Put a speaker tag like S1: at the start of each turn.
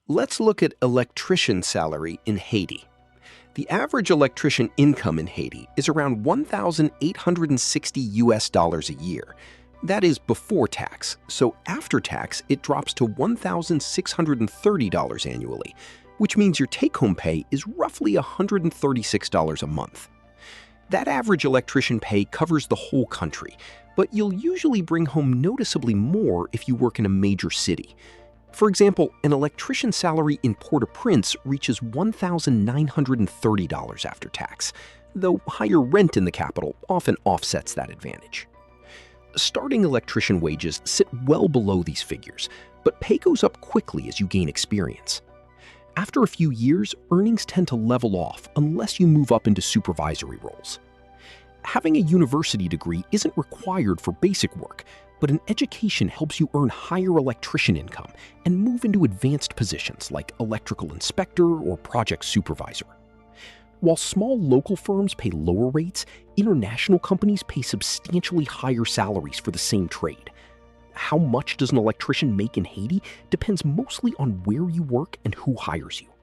S1: Let's look at electrician salary in Haiti. The average electrician income in Haiti is around 1,860 US dollars a year. That is before tax, so after tax it drops to $1,630 annually, which means your take-home pay is roughly $136 a month. That average electrician pay covers the whole country, but you'll usually bring home noticeably more if you work in a major city. For example, an electrician salary in Port-au-Prince reaches $1,930 after tax, though higher rent in the capital often offsets that advantage. Starting electrician wages sit well below these figures, but pay goes up quickly as you gain experience. After a few years, earnings tend to level off unless you move up into supervisory roles. Having a university degree isn't required for basic work, but an education helps you earn higher electrician income and move into advanced positions like electrical inspector or project supervisor. While small local firms pay lower rates, international companies pay substantially higher salaries for the same trade. How much does an electrician make in Haiti depends mostly on where you work and who hires you.